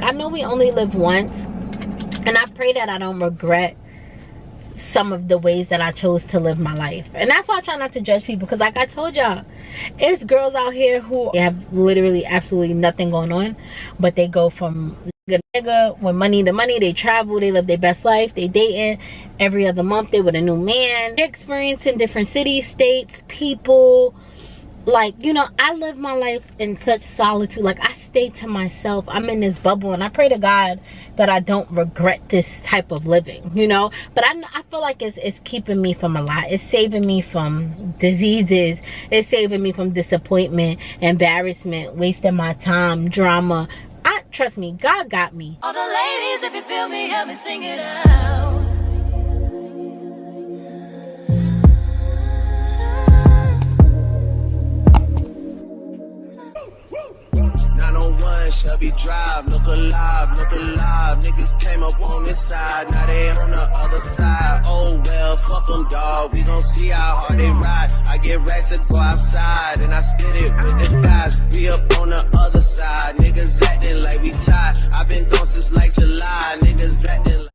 I know we only live once, and I pray that I don't regret some of the ways that I chose to live my life. And that's why I try not to judge people, because like I told y'all, it's girls out here who have literally absolutely nothing going on, but they go from nigga to nigga, with money to money. They travel, they live their best life, they dating every other month, they with a new man. They're experiencing different cities, states, people. Like, you know, I live my life in such solitude. Like, I stay to myself. I'm in this bubble, and I pray to God that I don't regret this type of living, you know. But I feel like it's keeping me from a lot. It's saving me from diseases. It's saving me from disappointment, embarrassment, wasting my time, drama. Trust me, God got me. All the ladies, if you feel me, help me sing it out. Shelby Drive, look alive, niggas came up on this side, now they on the other side. Oh well, fuck them, dawg, we gon' see how hard they ride. I get racks to go outside, and I spit it with the guys. We up on the other side, niggas acting like we tied. I've been gone since like July, niggas acting like...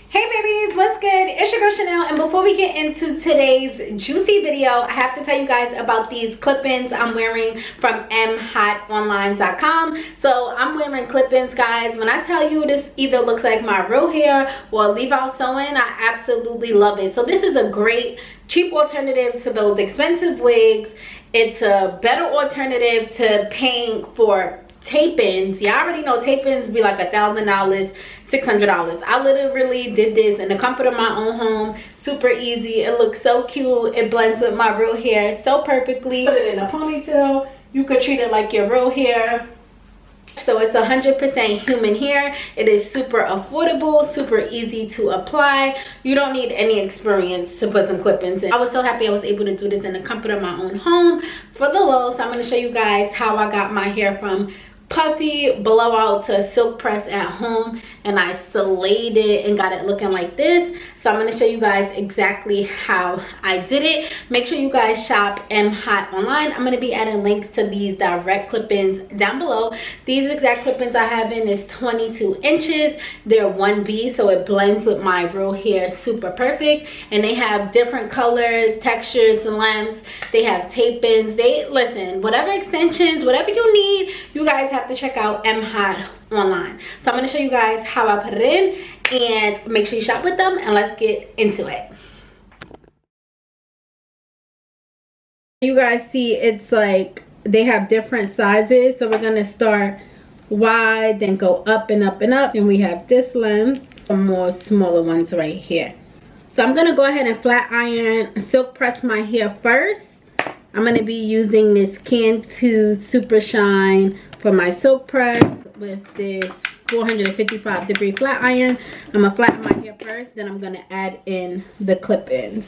Hey babies, what's good? It's your girl Chanel, and before we get into today's juicy video, I have to tell you guys about these clip-ins I'm wearing from mhotonline.com. So I'm wearing clip-ins, guys. When I tell you this either looks like my real hair or leave out sewing, I absolutely love it. So this is a great cheap alternative to those expensive wigs. It's a better alternative to paying for tape-ins. You already know tape-ins be like $1,000, $600. I literally did this in the comfort of my own home. Super easy. It looks so cute. It blends with my real hair so perfectly. Put it in a ponytail. You could treat it like your real hair. So it's 100% human hair. It is super affordable, super easy to apply. You don't need any experience to put some clip-ins in. I was so happy I was able to do this in the comfort of my own home for the low. So I'm going to show you guys how I got my hair from puffy blowout to silk press at home, and I slayed it and got it looking like this. So I'm going to show you guys exactly how I did it. Make sure you guys shop Mhot online. I'm going to be adding links to these direct clip-ins down below. These exact clip-ins I have in is 22 inches. They're 1B, so it blends with my real hair super perfect. And they have different colors, textures, lengths. They have tape-ins. They, listen, whatever extensions, whatever you need, you guys have to check out Mhot online. So I'm going to show you guys how I put it in, and make sure you shop with them, and let's get into it. You guys see it's like they have different sizes, so we're going to start wide, then go up and up and up, and we have this length, some more smaller ones right here. So I'm going to go ahead and flat iron, silk press my hair first. I'm going to be using this Cantu Super Shine for my silk press with this 455 degree flat iron. I'm going to flatten my hair first, then I'm going to add in the clip-ins.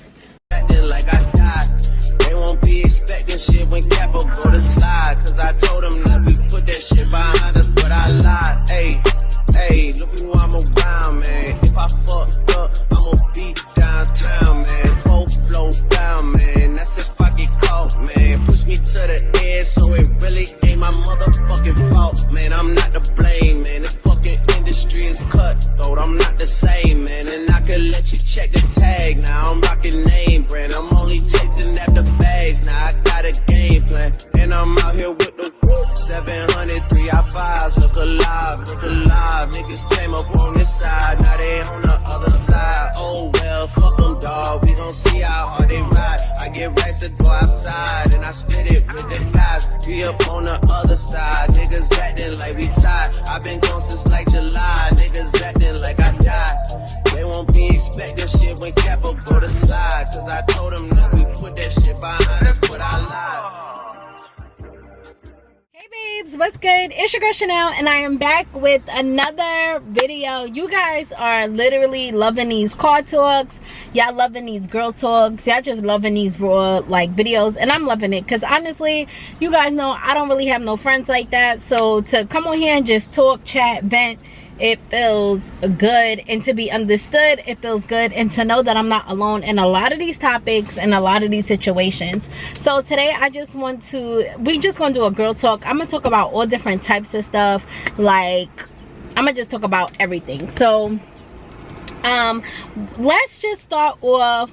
Like I died. They won't be expecting shit when Capo go to slide, cause I told them that we put that shit behind us, but I lied. Hey, look who I'm around, man. If I fucked up, I'ma be downtown, man. Full flow down, man. That's if I get caught, man. Push me to the edge, so it really ain't my motherfucking fault, man. I'm not to blame, man. The fucking industry is cutthroat. I'm not the same, man. And I could let you check the tag. Now I'm rocking name brand. I'm only chasing after bags. Now I got a game plan, and I'm out here with the 700 3i5s. Look alive, niggas came up on this side, now they on the other side. Oh well, fuck them, dawg, we gon' see how hard they ride. I get racks to go outside, and I spit it with the guys. We up on the other side, niggas acting like we tied. I've been gone since like July, niggas acting like I died. They won't be expecting shit when Capo go to slide, cause I told them that we put that shit behind us, but I lied. Hey babes, what's good? It's your girl Chanel, and I am back with another video. You guys are literally loving these car talks. Y'all loving these girl talks. Y'all just loving these raw like videos, and I'm loving it because honestly, you guys know I don't really have no friends like that. So to come on here and just talk, chat, vent, it feels good, and to be understood, it feels good, and to know that I'm not alone in a lot of these topics and a lot of these situations. So today we just gonna do a girl talk. I'm gonna talk about all different types of stuff, like I'm gonna just talk about everything. So let's start off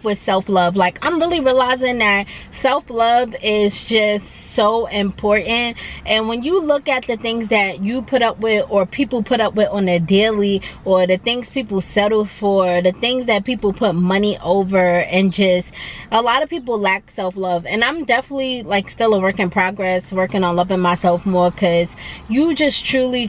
with self-love. Like, I'm really realizing that self-love is just so important. And when you look at the things that you put up with or people put up with on a daily, or the things people settle for, the things that people put money over, and just a lot of people lack self-love. And I'm definitely like still a work in progress, working on loving myself more, because you just truly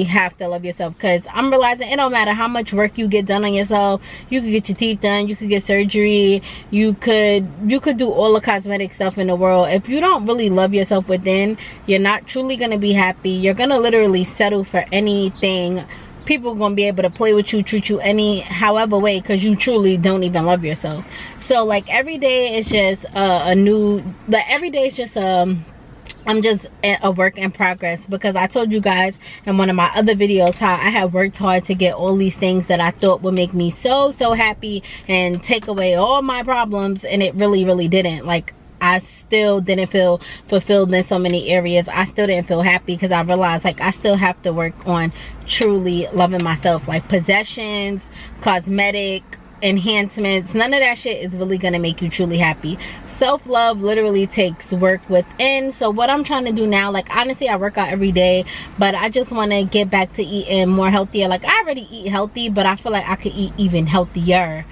have to love yourself. Because I'm realizing it don't matter how much work you get done on yourself. You could get your teeth done, you could get surgery, you could do all the cosmetic stuff in the world. If you don't really love yourself within, you're not truly going to be happy. You're going to literally settle for anything. People are going to be able to play with you, treat you however way, because you truly don't even love yourself. So like every day is just every day is just I'm just a work in progress, because I told you guys in one of my other videos how I had worked hard to get all these things that I thought would make me so happy and take away all my problems, and it really didn't. Like, I still didn't feel fulfilled in so many areas. I still didn't feel happy, because I realized like I still have to work on truly loving myself. Like, possessions, cosmetic enhancements, none of that shit is really gonna make you truly happy. Self-love literally takes work within. So what I'm trying to do now, like, honestly, I work out every day, but I just want to get back to eating more healthier. Like, I already eat healthy, but I feel like I could eat even healthier.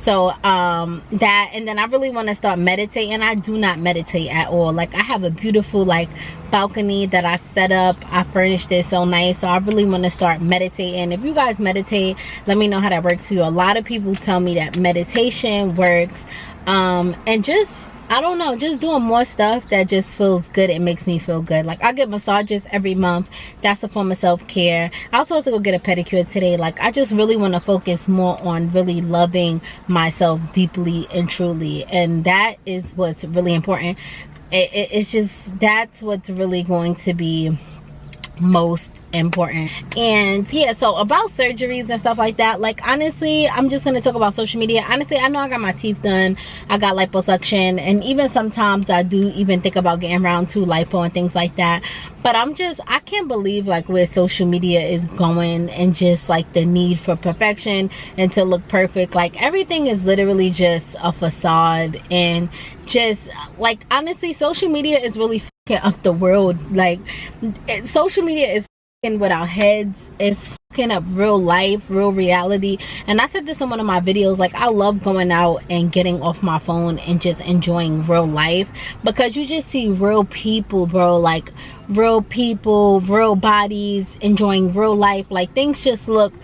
So that, and then I really want to start meditating. I do not meditate at all. Like, I have a beautiful like balcony that I set up. I furnished it so nice. So I really want to start meditating. If you guys meditate, let me know how that works for you. A lot of people tell me that meditation works, and just, I don't know, just doing more stuff that just feels good. It makes me feel good. Like, I get massages every month. That's a form of self-care. I also have to go get a pedicure today. Like, I just really want to focus more on really loving myself deeply and truly. And that is what's really important. It's just, that's what's really going to be most important. And yeah, so about surgeries and stuff like that, like, honestly, I'm just gonna talk about social media. Honestly, I know I got my teeth done, I got liposuction, and even sometimes I do even think about getting around to lipo and things like that. But I can't believe like where social media is going, and just like the need for perfection and to look perfect. Like, everything is literally just a facade. And just like, honestly, social media is really fucking up the world. Like, social media is with our heads. It's fucking up real life, real reality. And I said this in one of my videos, like, I love going out and getting off my phone and just enjoying real life, because you just see real people, bro. Like, real people, real bodies, enjoying real life. Like, things just look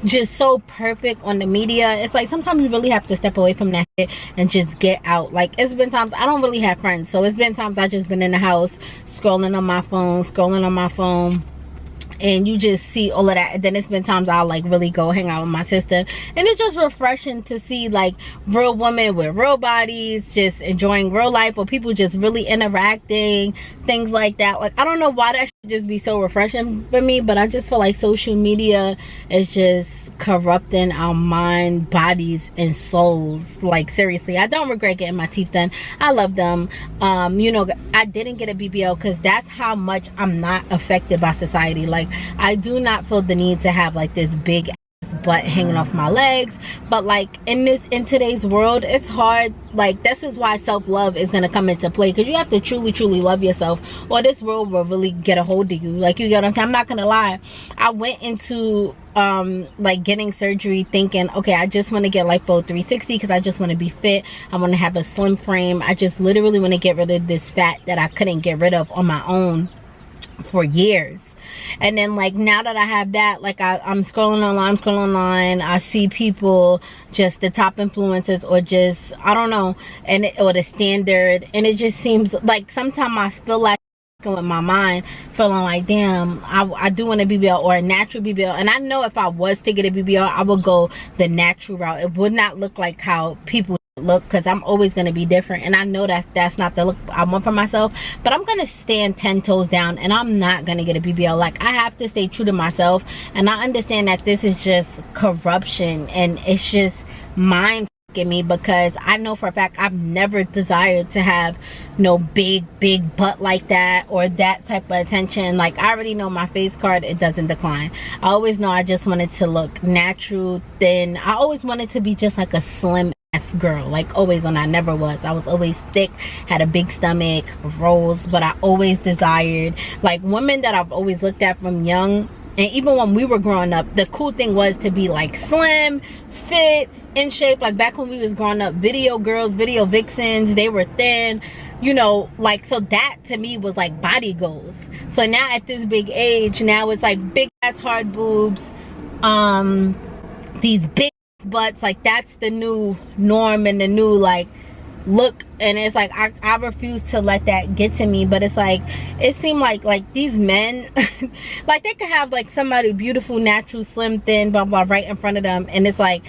just so perfect on the media. It's like sometimes you really have to step away from that shit and just get out. Like, it's been times I don't really have friends, so it's been times I just been in the house scrolling on my phone, and you just see all of that. And then it's been times I'll like really go hang out with my sister, and it's just refreshing to see like real women with real bodies just enjoying real life, or people just really interacting, things like that. Like, I don't know why that should just be so refreshing for me, but I just feel like social media is just corrupting our mind, bodies, and souls. Like, seriously, I don't regret getting my teeth done. I love them. You know, I didn't get a BBL because that's how much I'm not affected by society. Like, I do not feel the need to have like this big butt hanging off my legs. But like, in today's world, it's hard. Like, this is why self-love is going to come into play, because you have to truly love yourself, or this world will really get a hold of you. Like, you get what I'm saying? I'm not gonna lie, I went into like getting surgery thinking, okay, I just want to get lipo 360 because I just want to be fit. I want to have a slim frame. I just literally want to get rid of this fat that I couldn't get rid of on my own for years. And then like, now that I have that, like, I'm scrolling online, I see people, just the top influencers, or just, I don't know, or the standard, and it just seems like sometimes I feel like with my mind, feeling like, damn, I do want a BBL or a natural BBL. And I know if I was to get a BBL, I would go the natural route. It would not look like how people look, because I'm always going to be different, and I know that's not the look I want for myself. But I'm going to stand 10 toes down, and I'm not going to get a BBL. Like, I have to stay true to myself, and I understand that this is just corruption, and it's just mind look at me, because I know for a fact I've never desired to have no big butt like that or that type of attention. Like, I already know my face card, it doesn't decline. I always know I just wanted to look natural, thin. I always wanted to be just like a slim ass girl, like always. And I never was. I was always thick, had a big stomach, rolls, but I always desired, like, women that I've always looked at from young, and even when we were growing up, the cool thing was to be like slim, fit, in shape. Like, back when we was growing up, video girls, video vixens, they were thin, you know, like, so that to me was like body goals. So now at this big age, now it's like big ass hard boobs, these big butts, like that's the new norm and the new like look. And it's like I refuse to let that get to me. But it's like, it seemed like these men like they could have like somebody beautiful, natural, slim, thin, blah blah, right in front of them, and it's like,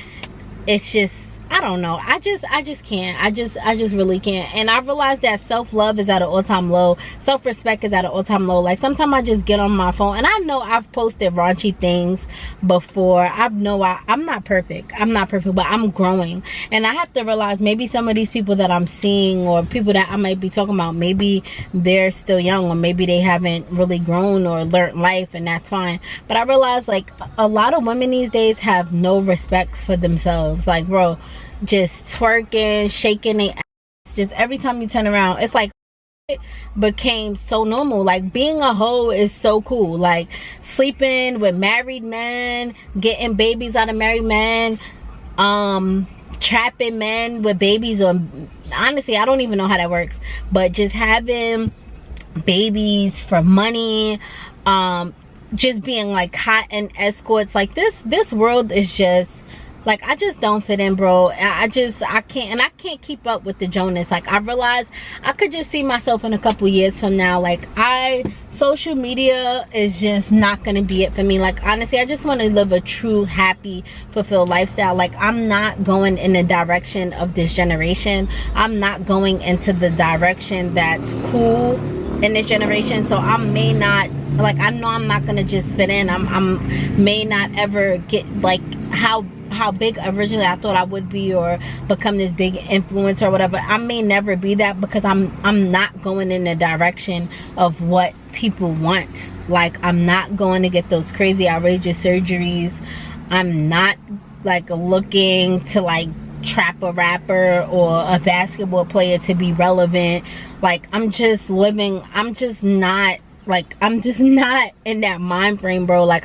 it's just, I don't know, I just can't. I just really can't. And I realized that self-love is at an all-time low. Self-respect is at an all-time low. Like, sometimes I just get on my phone, and I know I've posted raunchy things before. I'm not perfect, but I'm growing. And I have to realize, maybe some of these people that I'm seeing, or people that I might be talking about, maybe they're still young, or maybe they haven't really grown or learned life, and that's fine. But I realize, like, a lot of women these days have no respect for themselves. Like, bro, just twerking, shaking their ass, just every time you turn around, it's like it became so normal. Like, being a hoe is so cool. Like, sleeping with married men, getting babies out of married men, trapping men with babies, or honestly, I don't even know how that works, but just having babies for money, just being like hot and escorts. Like, this world is just like, I just don't fit in, bro. I can't, and I can't keep up with the Jonas. Like, I realized I could just see myself in a couple years from now. Like, social media is just not gonna be it for me. Like, honestly, I just want to live a true, happy, fulfilled lifestyle. Like, I'm not going in the direction of this generation. I'm not going into the direction that's cool in this generation. So I may not, like, I know I'm not gonna just fit in. I'm may not ever get like how big originally I thought I would be, or become this big influencer or whatever. I may never be that, because I'm not going in the direction of what people want. Like, I'm not going to get those crazy, outrageous surgeries. I'm not like looking to like trap a rapper or a basketball player to be relevant. Like, I'm just not in that mind frame, bro. Like,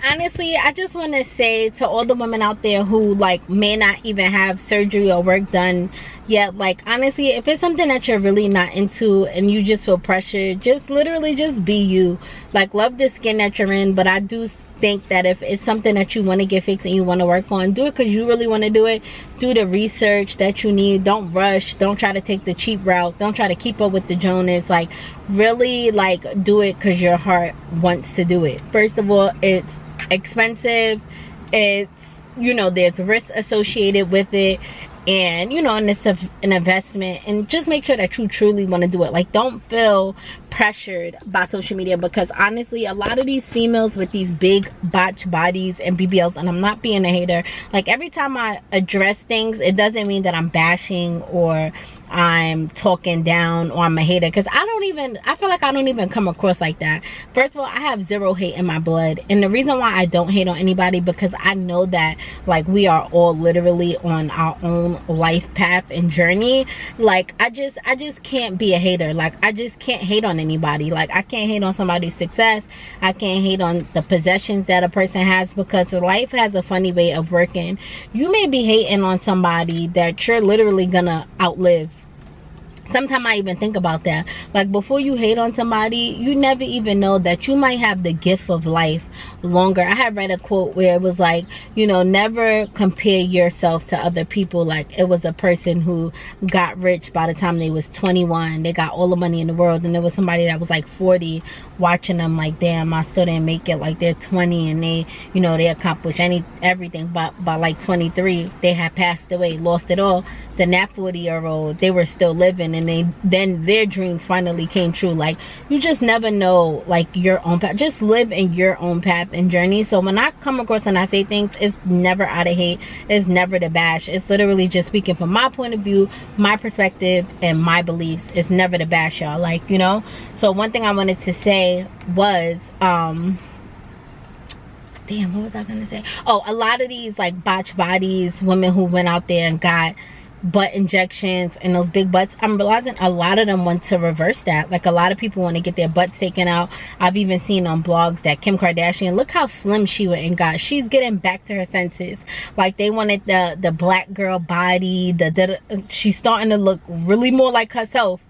honestly, I just want to say to all the women out there who like may not even have surgery or work done yet, like, honestly, if it's something that you're really not into and you just feel pressured, just literally just be you. Like, love the skin that you're in. But I do think that if it's something that you want to get fixed and you want to work on, do it because you really want to do it. Do the research that you need. Don't rush. Don't try to take the cheap route. Don't try to keep up with the Jonas. Like, really, like, do it because your heart wants to do it. First of all, it's expensive. It's, you know, there's risk associated with it, and you know, and it's an investment. And just make sure that you truly want to do it. Like, don't feel pressured by social media, because honestly, a lot of these females with these big botched bodies and BBLs, and I'm not being a hater, like, every time I address things, it doesn't mean that I'm bashing or I'm talking down or I'm a hater, because I feel like I don't even come across like that. First of all, I have zero hate in my blood, and the reason why I don't hate on anybody, because I know that like we are all literally on our own life path and journey. Like, I just can't be a hater. Like, I just can't hate on anybody. Like, I can't hate on somebody's success. I can't hate on the possessions that a person has, because life has a funny way of working. You may be hating on somebody that you're literally gonna outlive. Sometimes I even think about that. Like, before you hate on somebody, you never even know that you might have the gift of life longer. I had read a quote where it was like, you know, never compare yourself to other people. Like, it was a person who got rich by the time they was 21. They got all the money in the world, and there was somebody that was like 40 watching them like, damn, I still didn't make it. Like, they're 20 and they, you know, they accomplished everything, but by like 23 they had passed away, lost it all. Then that 40-year-old, they were still living, and then their dreams finally came true. Like, you just never know, like, your own path. Just live in your own path path and journey. So when I come across and I say things, it's never out of hate, it's never to bash. It's literally just speaking from my point of view, my perspective, and my beliefs. It's never to bash y'all, like, you know. So one thing I wanted to say was damn, what was I gonna say? Oh, a lot of these like botched bodies, women who went out there and got butt injections and those big butts, I'm realizing a lot of them want to reverse that. Like, a lot of people want to get their butts taken out. I've even seen on blogs that Kim Kardashian, look how slim she went and got. She's getting back to her senses. Like, they wanted the black girl body, she's starting to look really more like herself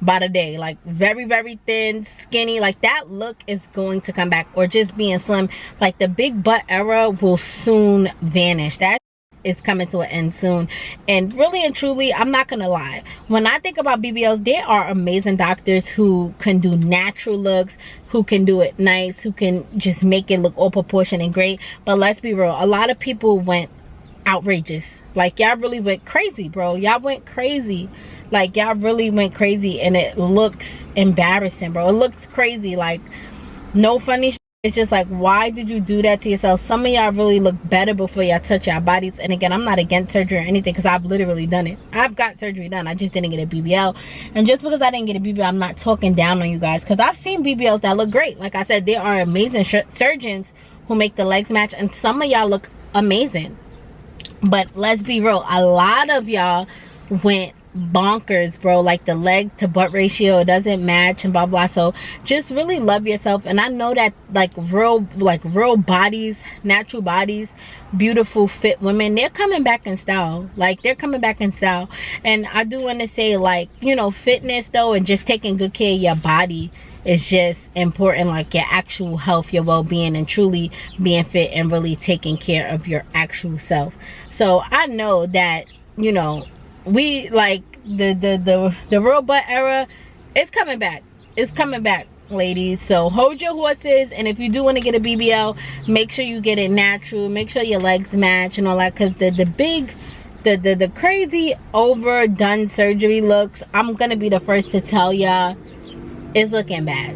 by the day. Like, very, very thin, skinny. Like, that look is going to come back. Or just being slim. Like, the big butt era will soon vanish. That is coming to an end soon. And really and truly, I'm not gonna lie, when I think about BBLs, there are amazing doctors who can do natural looks, who can do it nice, who can just make it look all proportioned and great. But let's be real, a lot of people went outrageous. Like, y'all really went crazy, bro. Y'all went crazy. Like, y'all really went crazy, and it looks embarrassing, bro. It looks crazy. Like, no funny shit. It's just like, why did you do that to yourself? Some of y'all really look better before y'all touch your bodies. And again, I'm not against surgery or anything, because I've literally done it. I've got surgery done. I just didn't get a BBL. And just because I didn't get a BBL, I'm not talking down on you guys, because I've seen BBLs that look great. Like I said, there are amazing surgeons who make the legs match, and some of y'all look amazing. But let's be real, a lot of y'all went bonkers, bro. Like, the leg to butt ratio doesn't match and blah blah. So just really love yourself. And I know that like real bodies, natural bodies, beautiful fit women, they're coming back in style. Like, they're coming back in style. And I do want to say, like, you know, fitness though, and just taking good care of your body is just important. Like, your actual health, your well-being, and truly being fit and really taking care of your actual self. So I know that, you know, we like the real butt era, it's coming back. It's coming back, ladies. So hold your horses, and if you do want to get a BBL, make sure you get it natural, make sure your legs match and all that, because the crazy overdone surgery looks, I'm gonna be the first to tell y'all, it's looking bad.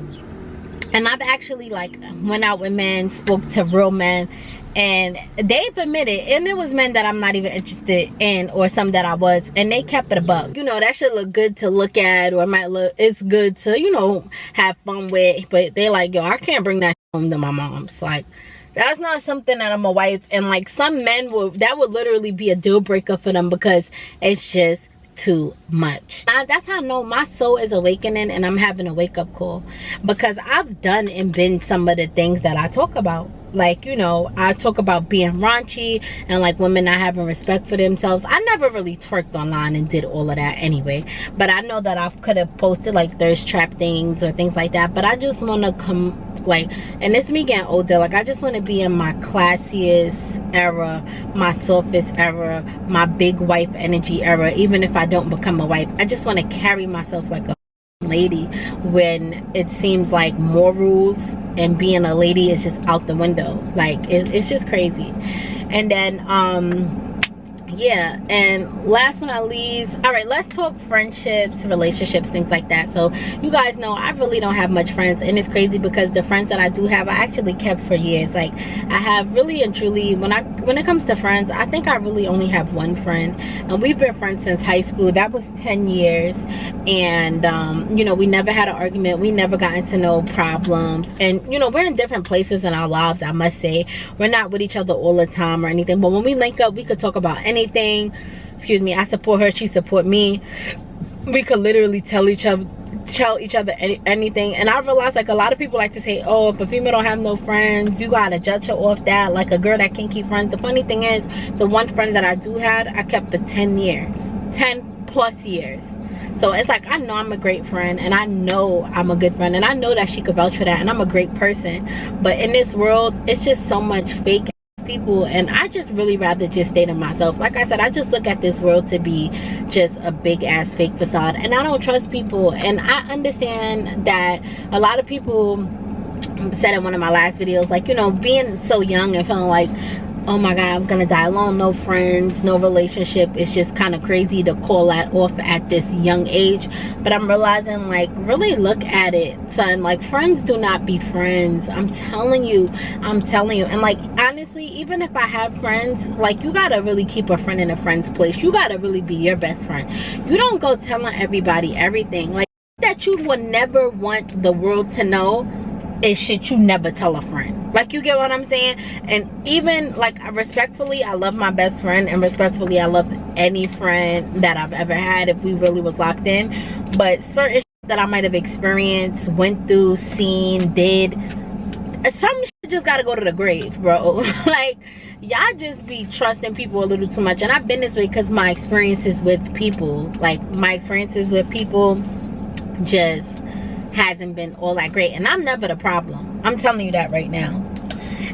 And I've actually like went out with men, spoke to real men, and they've admitted, and it was men that I'm not even interested in, or some that I was, and they kept it a buck. You know, that should look good to look at, or it might look, it's good to, you know, have fun with, but they like, yo, I can't bring that home to my mom's. Like, that's not something that I'm a wife. And like, some men that would literally be a deal breaker for them, because it's just too much. That's how I know my soul is awakening, and I'm having a wake-up call, because I've done and been some of the things that I talk about. Like, you know, I talk about being raunchy and like women not having respect for themselves. I never really twerked online and did all of that anyway, but I know that I could have posted like thirst trap things or things like that. But I just want to come, like, and it's me getting older, like, I just want to be in my classiest era, my softest era, my big wife energy era. Even if I don't become a wife, I just want to carry myself like a lady, when it seems like morals and being a lady is just out the window. Like, it's just crazy. And then yeah, and last but not least, all right, let's talk friendships, relationships, things like that. So you guys know I really don't have much friends, and it's crazy because the friends that I do have, I actually kept for years. Like, I have really and truly, when it comes to friends, I think I really only have one friend, and we've been friends since high school. That was 10 years. And you know, we never had an argument, we never got into no problems. And you know, we're in different places in our lives, I must say. We're not with each other all the time or anything, but when we link up, we could talk about anything. Excuse me, I support her, she support me. We could literally tell each other anything. And I realized, like, a lot of people like to say, oh, if a female don't have no friends, you gotta judge her off that, like a girl that can't keep friends. The funny thing is, the one friend that I do have, I kept for 10 years, 10 plus years. So it's like, I know I'm a great friend, and I know I'm a good friend, and I know that she could vouch for that, and I'm a great person. But in this world, it's just so much fake people, and I just really rather just stay to myself. Like I said, I just look at this world to be just a big ass fake facade, and I don't trust people. And I understand that a lot of people said in one of my last videos, like, you know, being so young and feeling like oh my god, I'm gonna die alone, no friends, no relationship. It's just kind of crazy to call that off at this young age. But I'm realizing, like, really look at it, son. Like, friends do not be friends. I'm telling you. And like, honestly, even if I have friends, like, you gotta really keep a friend in a friend's place. You gotta really be your best friend. You don't go telling everybody everything. Like, that you would never want the world to know is shit you never tell a friend. Like, you get what I'm saying? And even, like, respectfully, I love my best friend, and respectfully, I love any friend that I've ever had if we really was locked in. But certain shit that I might have experienced, went through, seen, did, some shit just gotta go to the grave, bro. Like, y'all just be trusting people a little too much. And I've been this way because my experiences with people, just hasn't been all that great, and I'm never the problem. I'm telling you that right now.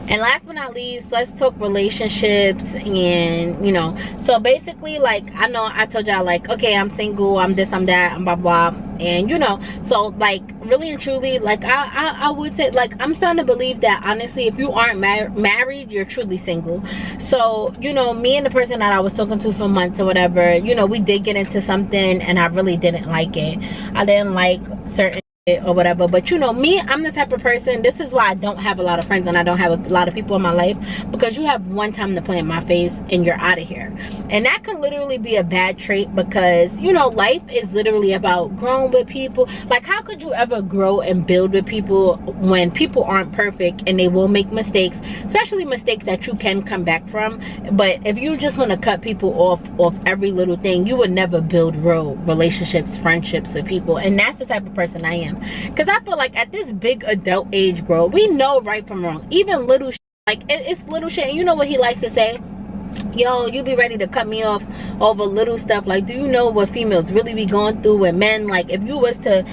And last but not least, let's talk relationships. And you know, so basically, like, I know I told y'all, like, okay, I'm single, I'm this, I'm that, I'm blah blah. And you know, so like, really and truly, like, I would say, like, I'm starting to believe that honestly, if you aren't married, you're truly single. So, you know, me and the person that I was talking to for months or whatever, you know, we did get into something, and I really didn't like it. I didn't like certain or whatever. But you know me, I'm the type of person, this is why I don't have a lot of friends and I don't have a lot of people in my life, because you have one time to plant my face and you're out of here. And that could literally be a bad trait, because you know, life is literally about growing with people. Like, how could you ever grow and build with people when people aren't perfect and they will make mistakes, especially mistakes that you can come back from? But if you just want to cut people off every little thing, you would never build real relationships, friendships with people. And that's the type of person I am. Because I feel like at this big adult age, bro, we know right from wrong. Even little shit, like, it's little shit. And you know what he likes to say? Yo, you be ready to cut me off over little stuff. Like, do you know what females really be going through with men? Like, if you was to,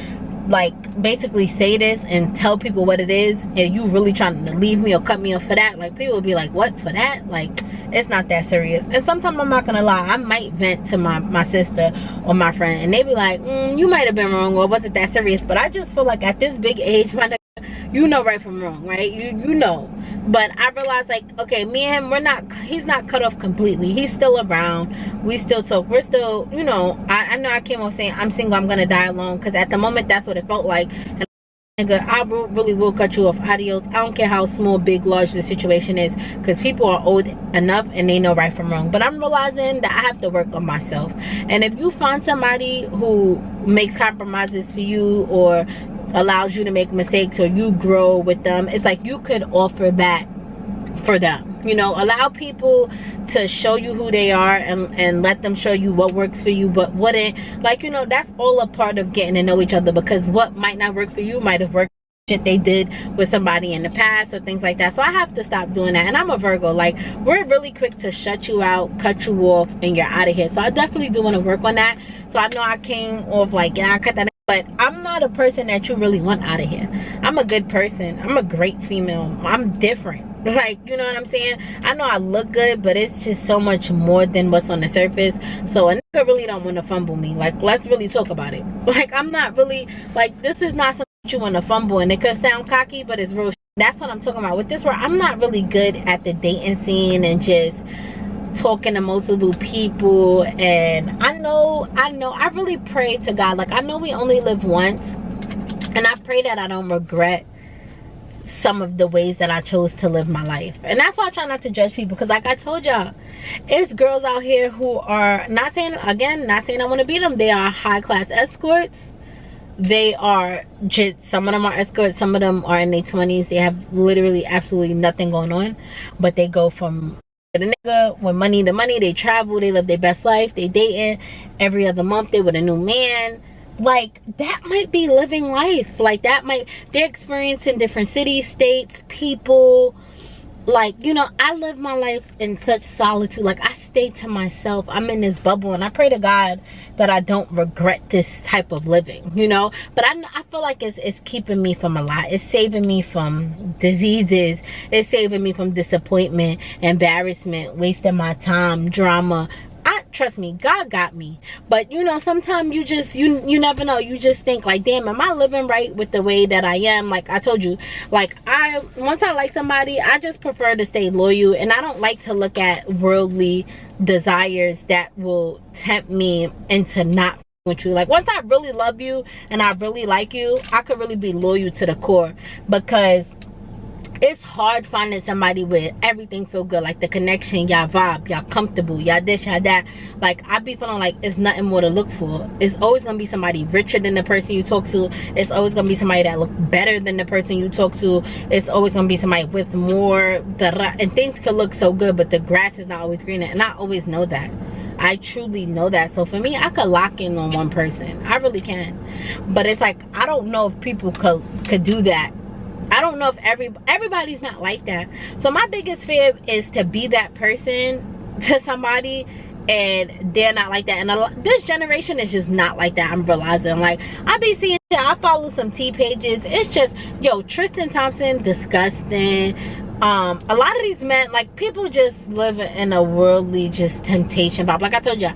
like, basically say this and tell people what it is, and you really trying to leave me or cut me off for that, like, people would be like, what, for that? Like, it's not that serious. And sometimes, I'm not gonna lie, I might vent to my sister or my friend, and they be like, you might have been wrong, or was it that serious? But I just feel like at this big age, my nigga, you know right from wrong, right? You know. But I realized, like, okay, me and him, he's not cut off completely. He's still around. We still talk. We're still, you know, I know I came off saying I'm single, I'm gonna die alone, because at the moment that's what it felt like. And nigga, I really will cut you off. Adios. I don't care how small, big, large the situation is, because people are old enough and they know right from wrong. But I'm realizing that I have to work on myself. And if you find somebody who makes compromises for you, or allows you to make mistakes, or you grow with them, it's like you could offer that for them. You know, allow people to show you who they are, and let them show you what works for you, but wouldn't, like, you know, that's all a part of getting to know each other, because what might not work for you might have worked shit they did with somebody in the past, or things like that. So I have to stop doing that. And I'm a Virgo, like, we're really quick to shut you out, cut you off, and you're out of here. So I definitely do want to work on that. So I know I came off like, yeah, I cut that, but I'm not a person that you really want out of here. I'm a good person. I'm a great female. I'm different. Like, you know what I'm saying? I know I look good, but it's just so much more than what's on the surface. So a nigga really don't want to fumble me. Like, let's really talk about it. Like, I'm not really, like, this is not something you want to fumble, and it could sound cocky, but it's real. That's what I'm talking about with this, where I'm not really good at the dating scene and just talking to multiple people. And I know I really pray to God, like, I know we only live once, and I pray that I don't regret some of the ways that I chose to live my life. And that's why I try not to judge people, because like I told y'all, it's girls out here who are, not saying I want to be them, they are high class escorts. They are just, some of them are escorts, some of them are in their 20s, they have literally absolutely nothing going on, but they go from the nigga with money to money. They travel, they live their best life, they dating every other month, they with a new man. Like, that might be living life. Like, that might, they're experiencing different cities, states, people. Like, you know, I live my life in such solitude. Like, I stay to myself. I'm in this bubble, and I pray to God that I don't regret this type of living, you know. But I feel like it's keeping me from a lot. It's saving me from diseases. It's saving me from disappointment, embarrassment, wasting my time, drama. trust me, God got me. But you know, sometimes you just you never know. You just think like, damn, am I living right with the way that I am? Like I told you, like once I like somebody, I just prefer to stay loyal, and I don't like to look at worldly desires that will tempt me into not with you. Like once I really love you and I really like you, I could really be loyal to the core, because it's hard finding somebody with everything feel good, like the connection, y'all vibe, y'all comfortable, y'all this, y'all that. Like I be feeling like it's nothing more to look for. It's always gonna be somebody richer than the person you talk to. It's always gonna be somebody that look better than the person you talk to. It's always gonna be somebody with more, and things could look so good, but the grass is not always greener, and I always know that. I truly know that. So for me, I could lock in on one person. I really can. But it's like, I don't know if people could do that. I don't know if everybody's not like that. So my biggest fear is to be that person to somebody and they're not like that. And this generation is just not like that. I'm realizing, like, I be seeing, I follow some tea pages. It's just, yo, Tristan Thompson, disgusting. A lot of these men, like, people just live in a worldly just temptation vibe. Like I told you,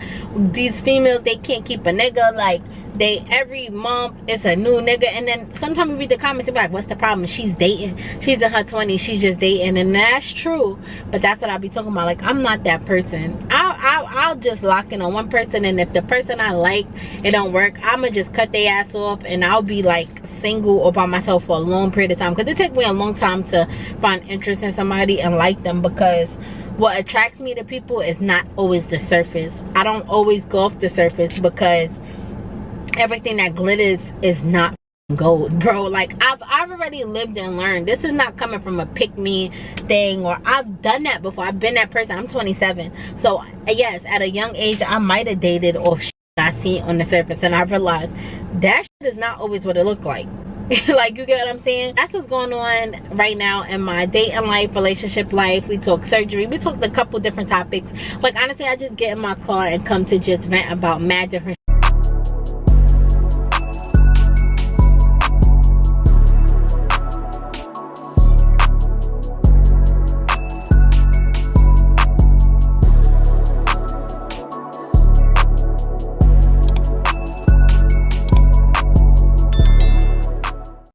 these females, they can't keep a nigga. Like, they every month it's a new nigga, and then sometimes you read the comments and be like, what's the problem? She's dating, she's in her 20s, she's just dating. And that's true, but that's what I be talking about. Like, I'm not that person. I'll just lock in on one person, and if the person I like, it don't work, I'ma just cut their ass off, and I'll be like single or by myself for a long period of time, because it takes me a long time to find interest in somebody and like them, because what attracts me to people is not always the surface. I don't always go off the surface, because everything that glitters is not gold, bro. Like I've already lived and learned. This is not coming from a pick me thing, or I've done that before. I've been that person. I'm 27, so yes, at a young age I might have dated off shit I see on the surface, and I realized that shit is not always what it looked like. Like, you get what I'm saying? That's what's going on right now in my dating life, relationship life. We talk surgery, we talked a couple different topics. Like, honestly, I just get in my car and come to just vent about mad different